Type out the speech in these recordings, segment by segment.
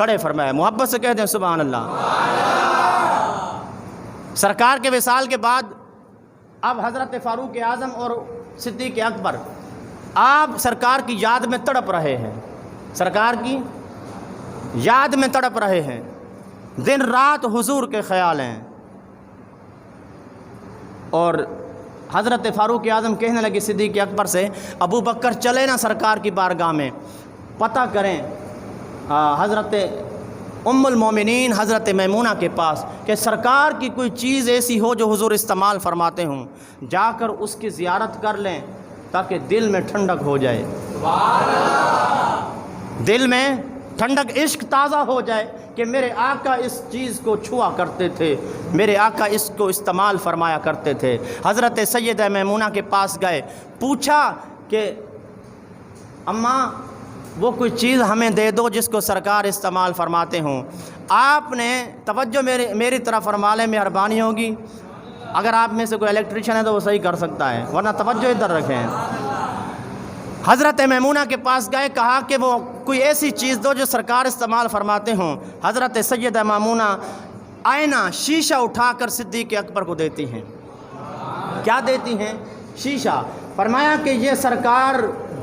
کھڑے فرمائے، محبت سے کہہ دیں سبحان اللہ۔ سرکار کے وصال کے بعد اب حضرت فاروق اعظم اور صدیق اکبر آپ سرکار کی یاد میں تڑپ رہے ہیں، سرکار کی یاد میں تڑپ رہے ہیں، دن رات حضور کے خیال ہیں۔ اور حضرت فاروق اعظم کہنے لگے صدیق اکبر سے، ابو بکر چلے نا سرکار کی بارگاہ میں، پتہ کریں حضرت ام المومنین حضرت میمونہ کے پاس کہ سرکار کی کوئی چیز ایسی ہو جو حضور استعمال فرماتے ہوں، جا کر اس کی زیارت کر لیں تاکہ دل میں ٹھنڈک ہو جائے، دل میں ٹھنڈک، عشق تازہ ہو جائے کہ میرے آقا اس چیز کو چھوا کرتے تھے، میرے آقا اس کو استعمال فرمایا کرتے تھے۔ حضرت سیدہ میمونہ کے پاس گئے، پوچھا کہ اماں وہ کوئی چیز ہمیں دے دو جس کو سرکار استعمال فرماتے ہوں۔ آپ نے توجہ میری طرف فرما لیں، مہربانی ہوگی، اگر آپ میں سے کوئی الیکٹریشین ہے تو وہ صحیح کر سکتا ہے، ورنہ توجہ ادھر رکھیں۔ حضرت میمونہ کے پاس گئے، کہا کہ وہ کوئی ایسی چیز دو جو سرکار استعمال فرماتے ہوں۔ حضرت سیدہ میمونہ آئینہ شیشہ اٹھا کر صدیق اکبر کو دیتی ہیں۔ کیا دیتی ہیں؟ شیشہ۔ فرمایا کہ یہ سرکار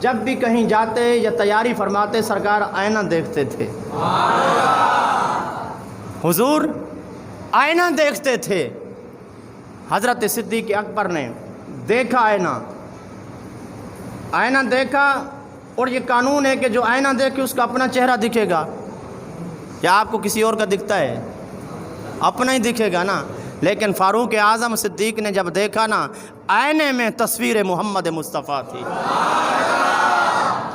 جب بھی کہیں جاتے یا تیاری فرماتے سرکار آئینہ دیکھتے تھے، حضور آئینہ دیکھتے تھے۔ حضرت صدیق اکبر نے دیکھا آئینہ دیکھا، اور یہ قانون ہے کہ جو آئینہ دیکھے اس کا اپنا چہرہ دکھے گا، یا آپ کو کسی اور کا دکھتا ہے؟ اپنا ہی دکھے گا نا۔ لیکن فاروق اعظم صدیق نے جب دیکھا نا، آئینے میں تصویر محمد مصطفیٰ تھی۔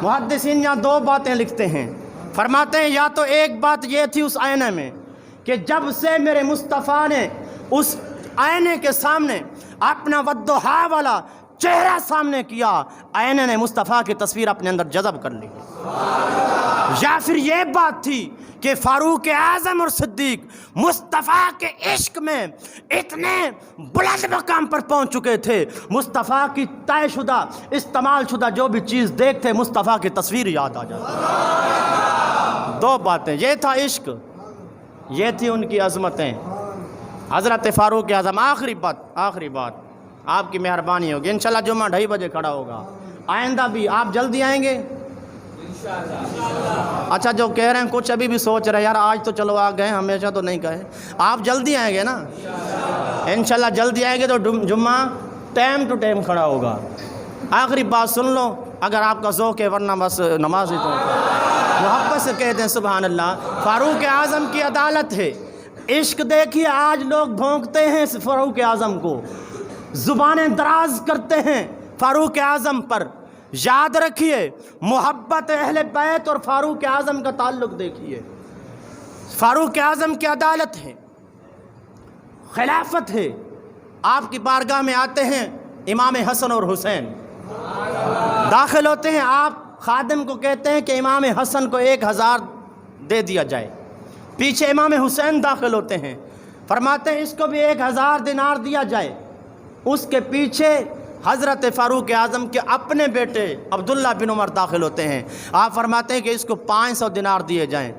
محدثین یہاں دو باتیں لکھتے ہیں، فرماتے ہیں یا تو ایک بات یہ تھی اس آئینے میں کہ جب سے میرے مصطفیٰ نے اس آئینے کے سامنے اپنا والضحیٰ والا چہرہ سامنے کیا، آئینے نے مصطفیٰ کی تصویر اپنے اندر جذب کر لی، یا پھر یہ بات تھی کہ فاروق اعظم اور صدیق مصطفیٰ کے عشق میں اتنے بلند مقام پر پہنچ چکے تھے، مصطفیٰ کی طے شدہ استعمال شدہ جو بھی چیز دیکھتے مصطفیٰ کی تصویر یاد آ جاتی۔ دو باتیں، یہ تھا عشق، یہ تھی ان کی عظمتیں۔ حضرت فاروق اعظم، آخری بات آپ کی مہربانی ہوگی، انشاءاللہ جمعہ 2:30 بجے کھڑا ہوگا، آئندہ بھی آپ جلدی آئیں گے؟ اچھا جو کہہ رہے ہیں کچھ ابھی بھی سوچ رہے ہیں یار آج تو چلو آ گئے، ہمیشہ تو نہیں کہے، آپ جلدی آئیں گے نا؟ انشاءاللہ جلدی آئیں گے تو جمعہ ٹائم ٹو ٹائم کھڑا ہوگا۔ آخری بات سن لو اگر آپ کا ذوق ہے، ورنہ بس نماز ہی تو محبت سے کہتے ہیں سبحان اللہ۔ فاروق اعظم کی عدالت ہے، عشق دیکھیے آج لوگ بھونکتے ہیں فاروق اعظم کو، زبانیں دراز کرتے ہیں فاروق اعظم پر۔ یاد رکھیے محبت اہل بیت اور فاروق اعظم کا تعلق دیکھیے، فاروق اعظم کی عدالت ہے، خلافت ہے۔ آپ کی بارگاہ میں آتے ہیں امام حسن اور حسین، داخل ہوتے ہیں، آپ خادم کو کہتے ہیں کہ امام حسن کو 1000 دے دیا جائے، پیچھے امام حسین داخل ہوتے ہیں، فرماتے ہیں اس کو بھی 1000 دینار دیا جائے۔ اس کے پیچھے حضرت فاروق اعظم کے اپنے بیٹے عبداللہ بن عمر داخل ہوتے ہیں، آپ فرماتے ہیں کہ اس کو 500 دینار دیے جائیں۔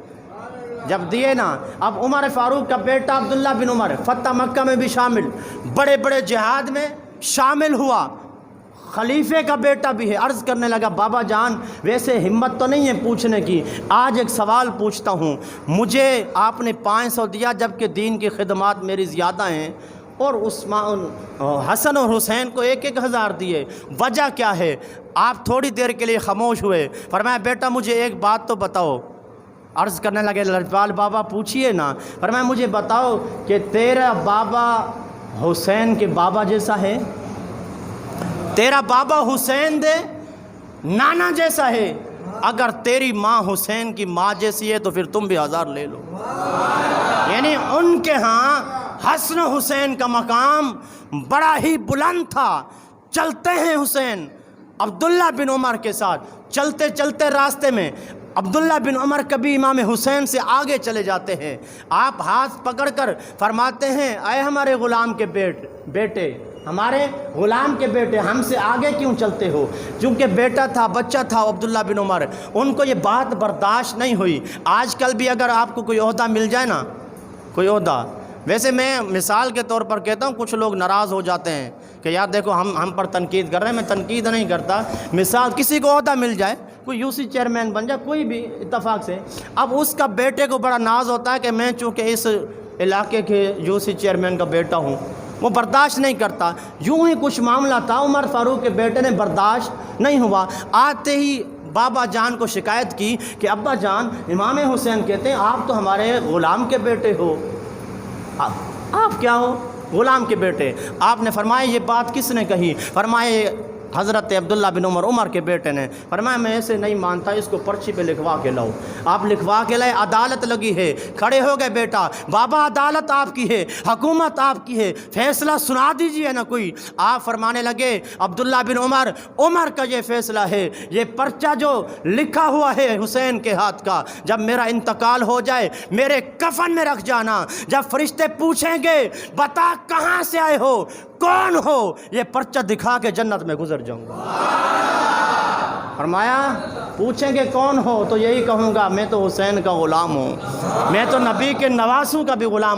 جب دیے نا، اب عمر فاروق کا بیٹا عبداللہ بن عمر فتح مکہ میں بھی شامل، بڑے بڑے جہاد میں شامل ہوا، خلیفے کا بیٹا بھی ہے۔ عرض کرنے لگا بابا جان ویسے ہمت تو نہیں ہے پوچھنے کی، آج ایک سوال پوچھتا ہوں، مجھے آپ نے 500 دیا جبکہ دین کی خدمات میری زیادہ ہیں، اور حسن اور حسین کو 1000 دیے، وجہ کیا ہے؟ آپ تھوڑی دیر کے لیے خاموش ہوئے، فرمایا بیٹا مجھے ایک بات تو بتاؤ۔ عرض کرنے لگے لجپال بابا پوچھئے نا، فرمایا مجھے بتاؤ کہ تیرا بابا حسین کے بابا جیسا ہے؟ تیرا بابا حسین دے نانا جیسا ہے؟ اگر تیری ماں حسین کی ماں جیسی ہے تو پھر تم بھی 1000 لے لو۔ یعنی ان کے ہاں حسن حسین کا مقام بڑا ہی بلند تھا۔ چلتے ہیں حسین عبداللہ بن عمر کے ساتھ، چلتے چلتے راستے میں عبداللہ بن عمر کبھی امام حسین سے آگے چلے جاتے ہیں، آپ ہاتھ پکڑ کر فرماتے ہیں اے ہمارے غلام کے بیٹے ہمارے غلام کے بیٹے ہم سے آگے کیوں چلتے ہو؟ چونکہ بیٹا تھا، بچہ تھا عبداللہ بن عمر، ان کو یہ بات برداشت نہیں ہوئی۔ آج کل بھی اگر آپ کو کوئی عہدہ مل جائے نا، کوئی عہدہ، ویسے میں مثال کے طور پر کہتا ہوں، کچھ لوگ ناراض ہو جاتے ہیں کہ یار دیکھو ہم پر تنقید کر رہے ہیں، میں تنقید نہیں کرتا، مثال کسی کو عہدہ مل جائے، کوئی یو سی چیئرمین بن جائے، کوئی بھی اتفاق سے، اب اس کا بیٹے کو بڑا ناز ہوتا ہے کہ میں چونکہ اس علاقے کے یو سی چیئرمین کا بیٹا ہوں، وہ برداشت نہیں کرتا۔ یوں ہی کچھ معاملہ تھا، عمر فاروق کے بیٹے نے برداشت نہیں ہوا، آتے ہی بابا جان کو شکایت کی کہ ابا جان، امام حسین کہتے ہیں آپ تو ہمارے غلام کے بیٹے ہو، آپ کیا ہو؟ غلام کے بیٹے۔ آپ نے فرمایا یہ بات کس نے کہی؟ فرمائے حضرت عبداللہ بن عمر، عمر کے بیٹے نے۔ فرمایا میں ایسے نہیں مانتا، اس کو پرچی پہ لکھوا کے لاؤ۔ آپ لکھوا کے لائے، عدالت لگی ہے، کھڑے ہو گئے، بیٹا بابا عدالت آپ کی ہے، حکومت آپ کی ہے، فیصلہ سنا دیجئے نا کوئی۔ آپ فرمانے لگے عبداللہ بن عمر، عمر کا یہ فیصلہ ہے، یہ پرچہ جو لکھا ہوا ہے حسین کے ہاتھ کا، جب میرا انتقال ہو جائے میرے کفن میں رکھ جانا، جب فرشتے پوچھیں گے بتا کہاں سے آئے ہو، کون ہو، یہ پرچہ دکھا کے جنت میں گزر جاؤں گا۔ فرمایا پوچھیں گے کون ہو تو یہی کہوں گا میں تو حسین کا غلام ہوں، میں تو نبی کے نواسوں کا بھی غلام ہوں۔